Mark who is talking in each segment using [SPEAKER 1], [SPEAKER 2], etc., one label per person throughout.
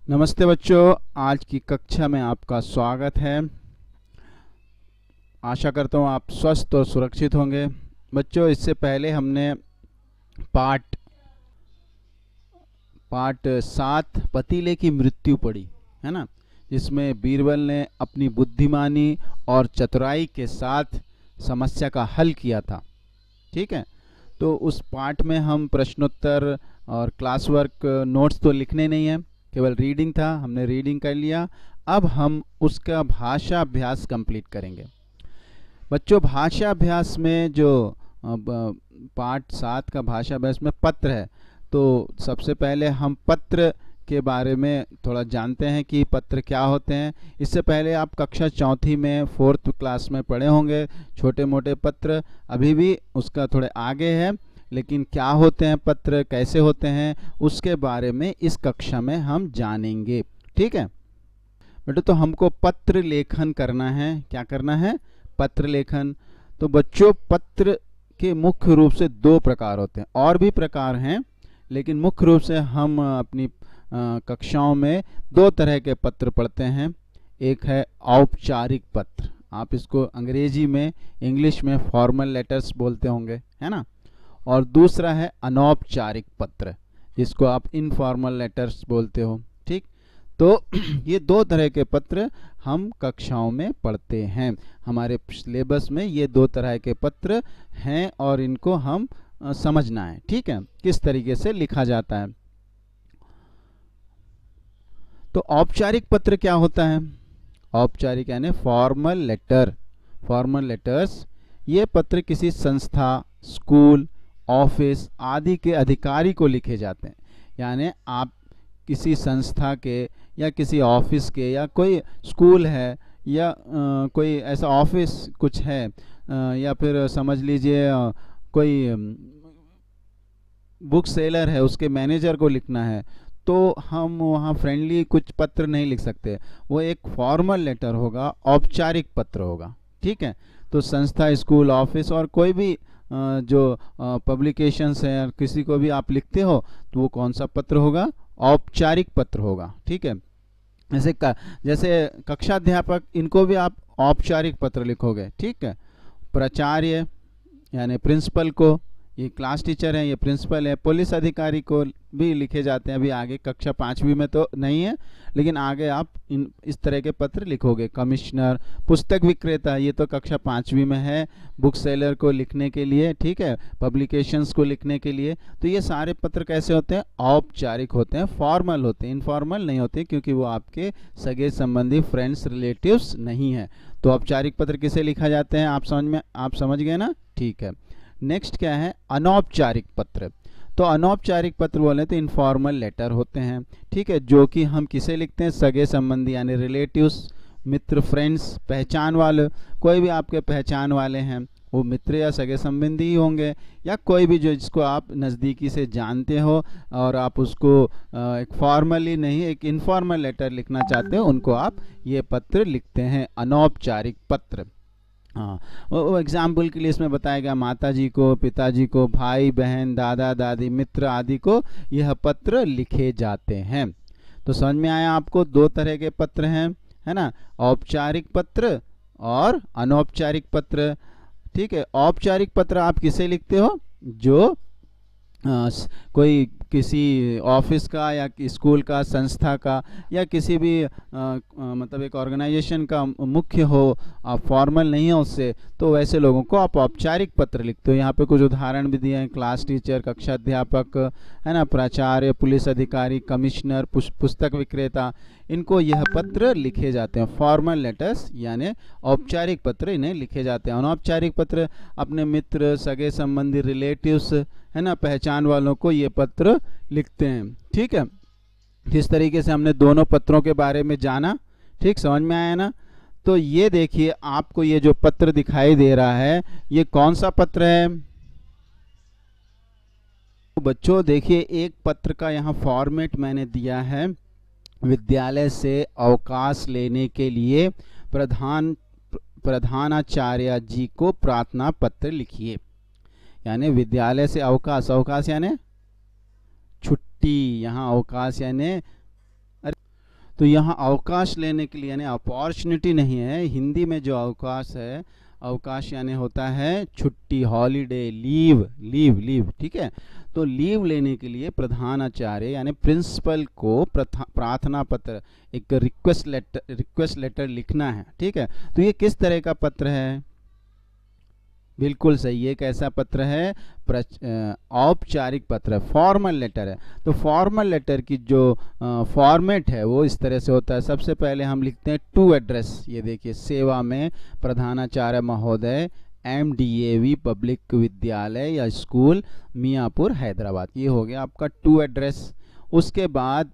[SPEAKER 1] नमस्ते बच्चों, आज की कक्षा में आपका स्वागत है। आशा करता हूँ आप स्वस्थ और सुरक्षित होंगे। बच्चों, इससे पहले हमने पाठ 7 पतीले की मृत्यु पढ़ी है ना, जिसमें बीरबल ने अपनी बुद्धिमानी और चतुराई के साथ समस्या का हल किया था। ठीक है, तो उस पाठ में हम प्रश्नोत्तर और क्लास वर्क नोट्स तो लिखने नहीं है, केवल रीडिंग था, हमने रीडिंग कर लिया। अब हम उसका भाषा अभ्यास कंप्लीट करेंगे। बच्चों, भाषा अभ्यास में जो पाठ 7 का भाषा अभ्यास में पत्र है, तो सबसे पहले हम पत्र के बारे में थोड़ा जानते हैं कि पत्र क्या होते हैं। इससे पहले आप कक्षा 4 में 4th क्लास में पढ़े होंगे छोटे मोटे पत्र, अभी भी उसका थोड़े आगे है, लेकिन क्या होते हैं पत्र, कैसे होते हैं, उसके बारे में इस कक्षा में हम जानेंगे। ठीक है बेटा, तो हमको पत्र लेखन करना है। क्या करना है? पत्र लेखन। तो बच्चों, पत्र के मुख्य रूप से 2 प्रकार होते हैं, और भी प्रकार हैं, लेकिन मुख्य रूप से हम अपनी कक्षाओं में 2 तरह के पत्र पढ़ते हैं। एक है औपचारिक पत्र, आप इसको अंग्रेजी में, इंग्लिश में फॉर्मल लेटर्स बोलते होंगे, है ना। और दूसरा है अनौपचारिक पत्र, जिसको आप इनफॉर्मल लेटर्स बोलते हो। ठीक, तो ये 2 तरह के पत्र हम कक्षाओं में पढ़ते हैं। हमारे सिलेबस में ये 2 तरह के पत्र हैं और इनको हम समझना है। ठीक है, किस तरीके से लिखा जाता है। तो औपचारिक पत्र क्या होता है? औपचारिक यानी फॉर्मल लेटर, फॉर्मल लेटर्स। ये पत्र किसी संस्था, स्कूल, ऑफिस आदि के अधिकारी को लिखे जाते हैं। यानी आप किसी संस्था के या किसी ऑफिस के या कोई स्कूल है या कोई ऐसा ऑफिस कुछ है, या फिर समझ लीजिए कोई बुक सेलर है, उसके मैनेजर को लिखना है, तो हम वहाँ फ्रेंडली कुछ पत्र नहीं लिख सकते, वो एक फॉर्मल लेटर होगा, औपचारिक पत्र होगा। ठीक है, तो संस्था, स्कूल, ऑफिस और कोई भी जो पब्लिकेशंस हैं, किसी को भी आप लिखते हो तो वो कौन सा पत्र होगा? औपचारिक पत्र होगा। ठीक है, जैसे कक्षाध्यापक, इनको भी आप औपचारिक पत्र लिखोगे। ठीक है, प्राचार्य यानी प्रिंसिपल को, ये क्लास टीचर है, ये प्रिंसिपल है, पुलिस अधिकारी को भी लिखे जाते हैं। अभी आगे कक्षा 5वीं में तो नहीं है, लेकिन आगे आप इस तरह के पत्र लिखोगे। कमिश्नर, पुस्तक विक्रेता, ये तो कक्षा 5वीं में है, बुक सेलर को लिखने के लिए। ठीक है, पब्लिकेशंस को लिखने के लिए। तो ये सारे पत्र कैसे होते हैं? औपचारिक होते हैं, फॉर्मल होते हैं, इनफॉर्मल नहीं होते, क्योंकि वो आपके सगे संबंधी, फ्रेंड्स, रिलेटिव्स नहीं है। तो औपचारिक पत्र किसे लिखा जाते हैं, आप समझ गए ना। ठीक है, नेक्स्ट क्या है? अनौपचारिक पत्र। तो अनौपचारिक पत्र बोले तो इनफॉर्मल लेटर होते हैं। ठीक है, जो कि हम किसे लिखते हैं? सगे संबंधी यानी रिलेटिव्स, मित्र, फ्रेंड्स, पहचान वाले। कोई भी आपके पहचान वाले हैं, वो मित्र या सगे संबंधी ही होंगे, या कोई भी जो जिसको आप नज़दीकी से जानते हो और आप उसको एक फॉर्मली नहीं, एक इनफॉर्मल लेटर लिखना चाहते हो, उनको आप ये पत्र लिखते हैं, अनौपचारिक पत्र। हाँ, वो एग्जाम्पल के लिए इसमें बताया गया, माता जी को, पिताजी को, भाई बहन, दादा दादी, मित्र आदि को यह पत्र लिखे जाते हैं। तो समझ में आया आपको? 2 तरह के पत्र हैं, है ना, औपचारिक पत्र और अनौपचारिक पत्र। ठीक है, औपचारिक पत्र आप किसे लिखते हो? जो कोई किसी ऑफिस का या स्कूल का, संस्था का, या किसी भी मतलब एक ऑर्गेनाइजेशन का मुख्य हो, आप फॉर्मल नहीं हो उससे, तो वैसे लोगों को आप औपचारिक पत्र लिखते हो। यहाँ पे कुछ उदाहरण भी दिए हैं, क्लास टीचर, कक्षा अध्यापक, है ना, प्राचार्य, पुलिस अधिकारी, कमिश्नर, पुस्तक विक्रेता, इनको यह पत्र लिखे जाते हैं, फॉर्मल लेटर्स यानी औपचारिक पत्र इन्हें लिखे जाते हैं। अनौपचारिक पत्र अपने मित्र, सगे संबंधी, रिलेटिव्स, है ना, पहचान वालों को ये पत्र लिखते हैं। ठीक है, इस तरीके से हमने दोनों पत्रों के बारे में जाना। ठीक, समझ में आया ना। तो ये देखिए, आपको ये जो पत्र दिखाई दे रहा है, ये कौन सा पत्र है? तो बच्चों देखिए, एक पत्र का यहाँ फॉर्मेट मैंने दिया है, विद्यालय से अवकाश लेने के लिए प्रधानाचार्य जी को प्रार्थना पत्र लिखिए। यानी विद्यालय से अवकाश, अवकाश यानी छुट्टी, यहाँ अवकाश यानी तो यहाँ अवकाश लेने के लिए यानी अपॉर्चुनिटी नहीं है, हिंदी में जो अवकाश है, अवकाश यानी होता है छुट्टी, हॉलीडे, लीव, लीव लीव, ठीक है। तो लीव लेने के लिए प्रधानाचार्य यानी प्रिंसिपल को प्रार्थना पत्र, एक रिक्वेस्ट लेटर लिखना है, ठीक है। तो ये किस तरह का पत्र है? बिल्कुल सही, ये कैसा पत्र है? औपचारिक पत्र है, फॉर्मल लेटर है। तो फॉर्मल लेटर की जो फॉर्मेट है वो इस तरह से होता है। सबसे पहले हम लिखते हैं टू एड्रेस, ये देखिए, सेवा में प्रधानाचार्य महोदय, MDAV पब्लिक विद्यालय या स्कूल, मियाँपुर, हैदराबाद। ये हो गया आपका टू एड्रेस। उसके बाद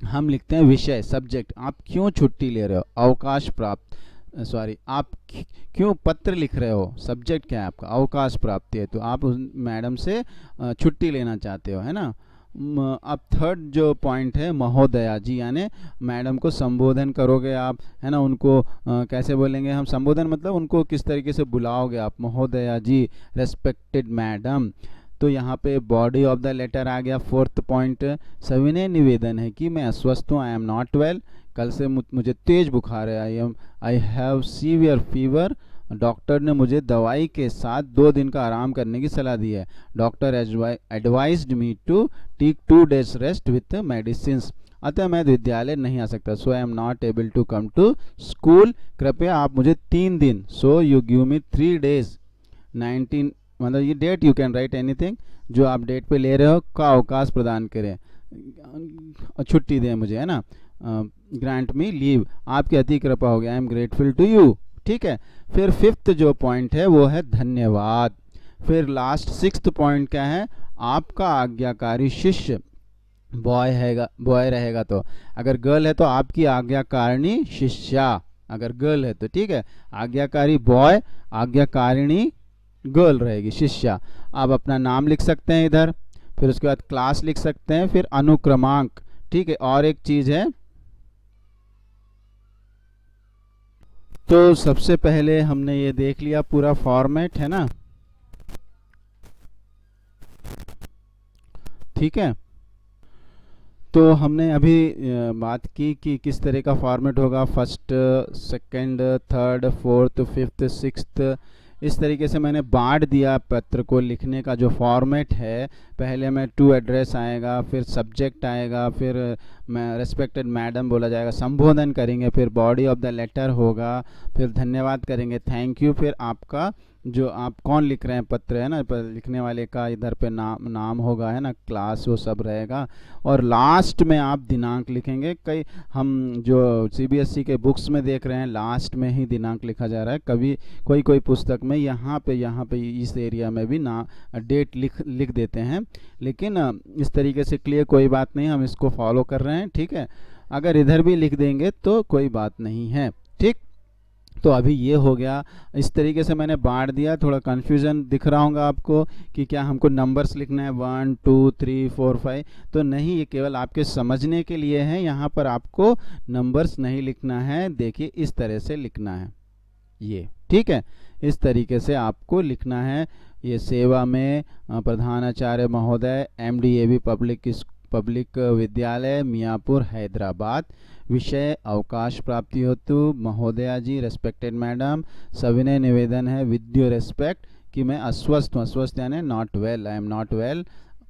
[SPEAKER 1] हम लिखते हैं विषय, सब्जेक्ट, आप क्यों छुट्टी ले रहे हो, अवकाश प्राप्त, आप क्यों पत्र लिख रहे हो, सब्जेक्ट क्या है आपका, अवकाश प्राप्ति है, तो आप उस मैडम से छुट्टी लेना चाहते हो, है ना। अब थर्ड जो पॉइंट है, महोदया जी, यानी मैडम को संबोधन करोगे आप, है ना। उनको कैसे बोलेंगे हम संबोधन, मतलब उनको किस तरीके से बुलाओगे आप, महोदया जी, रेस्पेक्टेड मैडम। तो यहाँ पे बॉडी ऑफ द लेटर आ गया। फोर्थ पॉइंट, सविनय निवेदन है कि मैं अस्वस्थ हूँ, आई एम नॉट वेल, कल से मुझे तेज बुखार है, I have severe fever, doctor ने मुझे दवाई के साथ 2 दिन का आराम करने की सलाह दी है, doctor advised me to take 2 days rest with medicine, अतः मैं विद्यालय नहीं आ सकता, so I am not able to come to school, कृपया आप मुझे 3 दिन, so you give me 3 days, 19, मतलब ये date you can write anything, जो आप डेट पे ले रहे हो का अवकाश प्रदान करें, छुट्टी दें मुझे, है ना, ग्रांट मी लीव, आपकी अति कृपा हो गया, I am grateful to you, ठीक है। फिर फिफ्थ जो पॉइंट है वो है धन्यवाद। फिर लास्ट सिक्स्थ पॉइंट क्या है, आपका आज्ञाकारी शिष्य, बॉय रहेगा तो, अगर गर्ल है तो आपकी आज्ञाकारिणी शिष्या, अगर गर्ल है तो, ठीक है, आज्ञाकारी बॉय, आज्ञाकारिणी गर्ल रहेगी, शिष्या। आप अपना नाम लिख सकते हैं इधर, फिर उसके बाद क्लास लिख सकते हैं, फिर अनुक्रमांक, ठीक है। और एक चीज है, तो सबसे पहले हमने ये देख लिया पूरा फॉर्मेट, है ना, ठीक है। तो हमने अभी बात की कि किस तरह का फॉर्मेट होगा, first, second, third, fourth, fifth, sixth, इस तरीके से मैंने बांट दिया पत्र को लिखने का जो फॉर्मेट है। पहले में टू एड्रेस आएगा, फिर सब्जेक्ट आएगा, फिर रेस्पेक्टेड मैडम बोला जाएगा, संबोधन करेंगे, फिर बॉडी ऑफ द लेटर होगा, फिर धन्यवाद करेंगे, थैंक यू, फिर आपका जो आप कौन लिख रहे हैं पत्र, है ना, लिखने वाले का इधर पे नाम होगा, है ना, क्लास, वो सब रहेगा, और लास्ट में आप दिनांक लिखेंगे। कई हम जो CBSE के बुक्स में देख रहे हैं लास्ट में ही दिनांक लिखा जा रहा है, कभी कोई पुस्तक में यहाँ पे इस एरिया में भी डेट लिख देते हैं, लेकिन इस तरीके से क्लियर कोई बात नहीं, हम इसको फॉलो कर रहे हैं, ठीक है। अगर इधर भी लिख देंगे तो कोई बात नहीं है, ठीक। तो अभी ये हो गया, इस तरीके से मैंने बांट दिया। थोड़ा कन्फ्यूज़न दिख रहा होगा आपको कि क्या हमको नंबर्स लिखना है 1 2 3 4 5, तो नहीं, ये केवल आपके समझने के लिए है, यहाँ पर आपको नंबर्स नहीं लिखना है। देखिए इस तरह से लिखना है ये, ठीक है, इस तरीके से आपको लिखना है। ये सेवा में प्रधानाचार्य महोदय, MDAV पब्लिक विद्यालय, मियाँपुर, हैदराबाद, विषय अवकाश प्राप्ति हेतु महोदया जी, रेस्पेक्टेड मैडम, सविनय निवेदन है विद योर रेस्पेक्ट कि मैं अस्वस्थ हूँ, अस्वस्थ यानी not well, I am not well,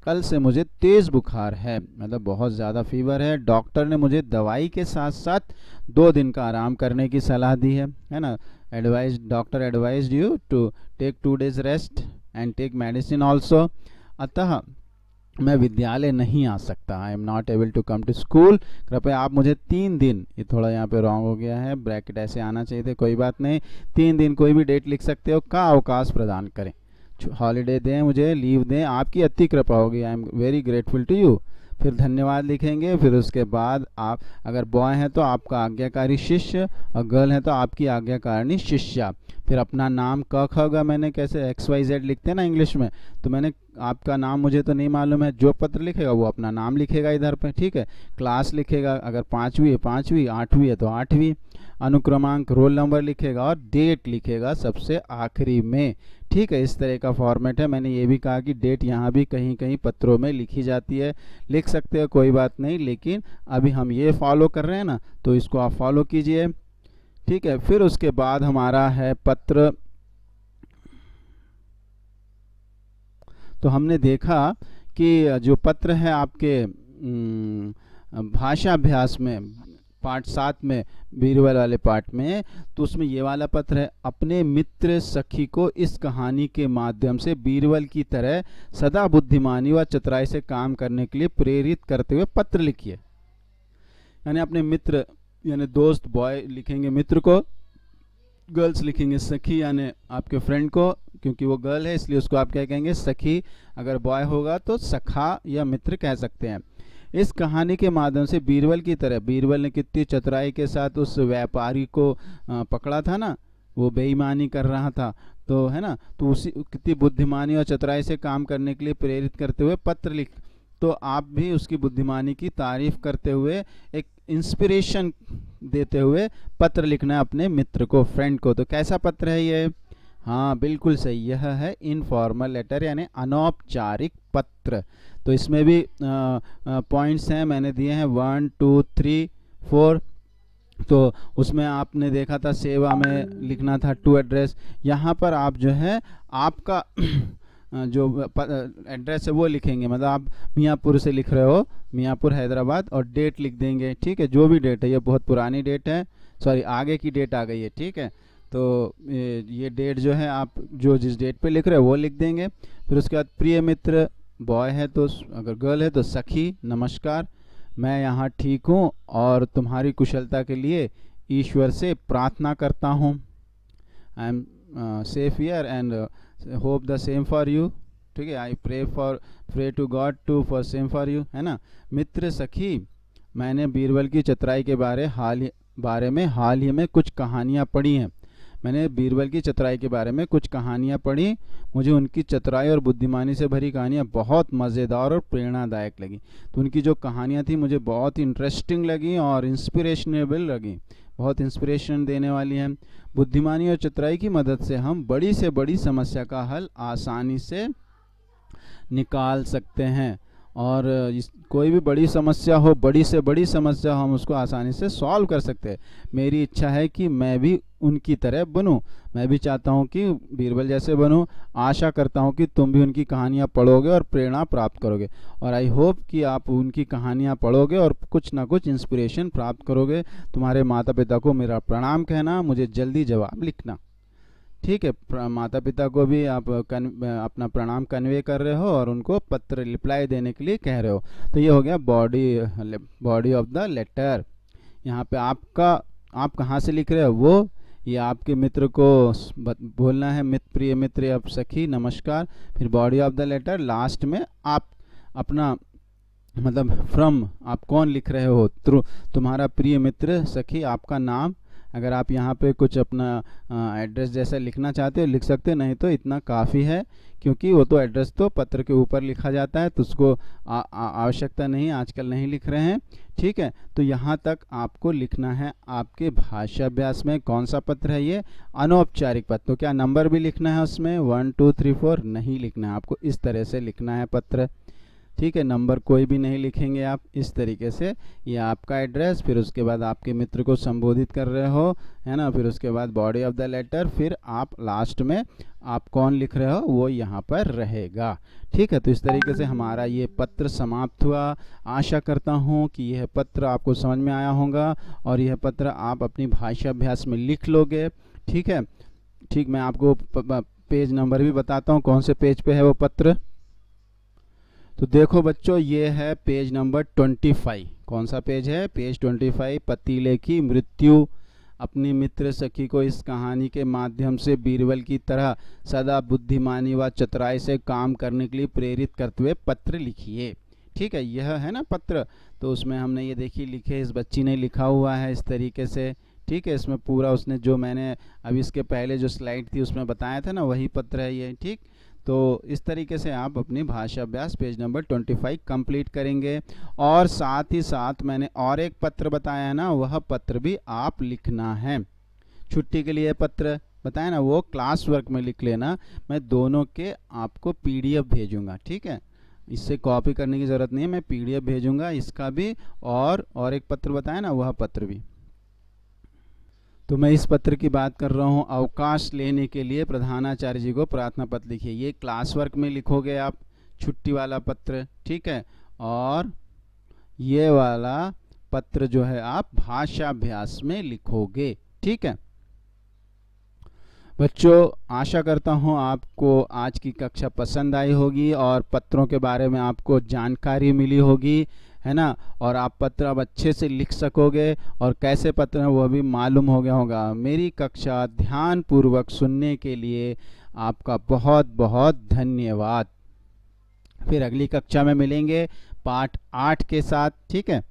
[SPEAKER 1] कल से मुझे तेज़ बुखार है, मतलब बहुत ज़्यादा फीवर है, डॉक्टर ने मुझे दवाई के साथ साथ 2 दिन का आराम करने की सलाह दी है ना, doctor advised you to take 2 days rest and take medicine also, अतः मैं विद्यालय नहीं आ सकता, I am not able to come to school, कृपया आप मुझे 3 दिन, ये थोड़ा यहाँ पे रॉन्ग हो गया है, ब्रैकेट ऐसे आना चाहिए थे, कोई बात नहीं, 3 दिन कोई भी डेट लिख सकते हो, का अवकाश प्रदान करें, हॉलीडे दें मुझे, लीव दें, आपकी अति कृपा होगी, I am very grateful to you. फिर धन्यवाद लिखेंगे, फिर उसके बाद आप अगर बॉय हैं तो आपका आज्ञाकारी शिष्य, और गर्ल है तो आपकी आज्ञाकारिणी शिष्या। फिर अपना नाम क ख ग, मैंने कैसे XYZ लिखते हैं ना इंग्लिश में, तो मैंने आपका नाम मुझे तो नहीं मालूम है, जो पत्र लिखेगा वो अपना नाम लिखेगा इधर पे, ठीक है। क्लास लिखेगा, अगर 5वीं है 5वीं, 8वीं है तो 8वीं, अनुक्रमांक रोल नंबर लिखेगा, और डेट लिखेगा सबसे आखिरी में, ठीक है, इस तरह का फॉर्मेट है। मैंने ये भी कहा कि डेट यहाँ भी कहीं कहीं पत्रों में लिखी जाती है, लिख सकते हो, कोई बात नहीं, लेकिन अभी हम ये फॉलो कर रहे हैं ना, तो इसको आप फॉलो कीजिए। ठीक है, फिर उसके बाद हमारा है पत्र। तो हमने देखा कि जो पत्र है आपके भाषा अभ्यास में पार्ट 7 में, बीरबल वाले पार्ट में, तो उसमें ये वाला पत्र है, अपने मित्र सखी को इस कहानी के माध्यम से बीरबल की तरह सदा बुद्धिमानी व चतुराई से काम करने के लिए प्रेरित करते हुए पत्र लिखिए। यानी अपने मित्र यानी दोस्त बॉय लिखेंगे मित्र को, गर्ल्स लिखेंगे सखी यानी आपके फ्रेंड को, क्योंकि वो गर्ल है इसलिए उसको आप क्या कहेंगे, सखी। अगर बॉय होगा तो सखा या मित्र कह सकते हैं। इस कहानी के माध्यम से बीरबल की तरह, बीरबल ने कितनी चतुराई के साथ उस व्यापारी को पकड़ा था ना, वो बेईमानी कर रहा था, तो है ना, तो उसी कितनी बुद्धिमानी और चतुराई से काम करने के लिए प्रेरित करते हुए पत्र लिख। तो आप भी उसकी बुद्धिमानी की तारीफ करते हुए, एक इंस्पिरेशन देते हुए पत्र लिखना है अपने मित्र को, फ्रेंड को। तो कैसा पत्र है ये? हाँ बिल्कुल सही, यह है इनफॉर्मल लेटर यानी अनौपचारिक पत्र। तो इसमें भी पॉइंट्स हैं, मैंने दिए हैं 1 2 3 4। तो उसमें आपने देखा था सेवा में लिखना था टू एड्रेस, यहाँ पर आप जो है आपका जो एड्रेस है वो लिखेंगे, मतलब आप मियाँपुर से लिख रहे हो, मियाँपुर हैदराबाद, और डेट लिख देंगे। ठीक है, जो भी डेट है, ये बहुत पुरानी डेट है, सॉरी आगे की डेट आ गई है। ठीक है, तो ये डेट जो है आप जो जिस डेट पे लिख रहे हो वो लिख देंगे। फिर उसके बाद प्रिय मित्र, बॉय है तो, अगर गर्ल है तो सखी, नमस्कार, मैं यहाँ ठीक हूँ और तुम्हारी कुशलता के लिए ईश्वर से प्रार्थना करता हूँ। I am safe here and hope the same for you. ठीक है, I pray to God too for same for you, है ना। मित्र सखी, मैंने बीरबल की चतुराई के बारे में हाल ही में कुछ कहानियाँ पढ़ी हैं। मैंने बीरबल की चतुराई के बारे में कुछ कहानियाँ पढ़ी, मुझे उनकी चतुराई और बुद्धिमानी से भरी कहानियाँ बहुत मज़ेदार और प्रेरणादायक लगी। तो उनकी जो कहानियाँ थी मुझे बहुत इंटरेस्टिंग लगी और इंस्पिरेशनेबल लगी, बहुत इंस्पिरेशन देने वाली हैं। बुद्धिमानी और चतुराई की मदद से हम बड़ी से बड़ी समस्या का हल आसानी से निकाल सकते हैं, और कोई भी बड़ी समस्या हो, बड़ी से बड़ी समस्या हो, हम उसको आसानी से सॉल्व कर सकते हैं। मेरी इच्छा है कि मैं भी उनकी तरह बनूं, मैं भी चाहता हूं कि बीरबल जैसे बनूं। आशा करता हूं कि तुम भी उनकी कहानियां पढ़ोगे और प्रेरणा प्राप्त करोगे, और आई होप कि आप उनकी कहानियां पढ़ोगे और कुछ ना कुछ इंस्पिरेशन प्राप्त करोगे। तुम्हारे माता पिता को मेरा प्रणाम कहना, मुझे जल्दी जवाब लिखना। ठीक है, माता पिता को भी आप अपना प्रणाम कन्वे कर रहे हो और उनको पत्र रिप्लाई देने के लिए कह रहे हो। तो ये हो गया बॉडी ऑफ द लेटर। यहाँ पे आप कहाँ से लिख रहे हो वो, ये आपके मित्र को बोलना है, प्रिय मित्र या सखी नमस्कार। फिर body of the letter, last में आप अपना मतलब फ्रॉम, आप कौन लिख रहे हो, तुम्हारा प्रिय मित्र सखी, आपका नाम। अगर आप यहाँ पे कुछ अपना एड्रेस जैसा लिखना चाहते हो लिख सकते हो, नहीं तो इतना काफ़ी है, क्योंकि वो तो एड्रेस तो पत्र के ऊपर लिखा जाता है, तो उसको आवश्यकता नहीं, आजकल नहीं लिख रहे हैं। ठीक है, तो यहाँ तक आपको लिखना है आपके भाषा अभ्यास में। कौन सा पत्र है ये? अनौपचारिक पत्र। तो क्या नंबर भी लिखना है उसमें 1 2 3 4? नहीं लिखना है, आपको इस तरह से लिखना है पत्र। ठीक है, नंबर कोई भी नहीं लिखेंगे आप, इस तरीके से। ये आपका एड्रेस, फिर उसके बाद आपके मित्र को संबोधित कर रहे हो, है ना, फिर उसके बाद बॉडी ऑफ द लेटर, फिर आप लास्ट में आप कौन लिख रहे हो वो यहाँ पर रहेगा। ठीक है, तो इस तरीके से हमारा ये पत्र समाप्त हुआ। आशा करता हूँ कि यह पत्र आपको समझ में आया होगा और यह पत्र आप अपनी भाषा अभ्यास में लिख लोगे। ठीक है, ठीक, मैं आपको पेज नंबर भी बताता हूँ, कौन से पेज पे है वो पत्र। तो देखो बच्चों, ये है पेज नंबर 25। कौन सा पेज है? पेज 25। पतीले की मृत्यु। अपनी मित्र सखी को इस कहानी के माध्यम से बीरबल की तरह सदा बुद्धिमानी व चतुराई से काम करने के लिए प्रेरित करते हुए पत्र लिखिए। ठीक है, यह है ना पत्र। तो उसमें हमने ये देखिए लिखे, इस बच्ची ने लिखा हुआ है इस तरीके से। ठीक है, इसमें पूरा उसने जो मैंने अभी इसके पहले जो स्लाइड थी उसमें बताया था ना, वही पत्र है ये। ठीक, तो इस तरीके से आप अपनी भाषा अभ्यास पेज नंबर 25 कंप्लीट करेंगे। और साथ ही साथ मैंने और एक पत्र बताया है ना, वह पत्र भी आप लिखना है। छुट्टी के लिए पत्र, बताया ना, वो क्लास वर्क में लिख लेना। मैं दोनों के आपको पीडीएफ भेजूंगा, ठीक है। इससे कॉपी करने की ज़रूरत नहीं है, मैं पीडीएफ भेजूंगा इसका भी, और एक पत्र बताया ना, वह पत्र भी। तो मैं इस पत्र की बात कर रहा हूँ, अवकाश लेने के लिए प्रधानाचार्य जी को प्रार्थना पत्र लिखिए। ये क्लास वर्क में लिखोगे आप, छुट्टी वाला पत्र, ठीक है। और ये वाला पत्र जो है आप भाषाभ्यास में लिखोगे, ठीक है। बच्चों, आशा करता हूँ आपको आज की कक्षा पसंद आई होगी और पत्रों के बारे में आपको जानकारी मिली होगी, है ना। और आप पत्र अब अच्छे से लिख सकोगे, और कैसे पत्र हैं वो भी मालूम हो गया होगा। मेरी कक्षा ध्यान पूर्वक सुनने के लिए आपका बहुत बहुत धन्यवाद। फिर अगली कक्षा में मिलेंगे पाठ 8 के साथ, ठीक है।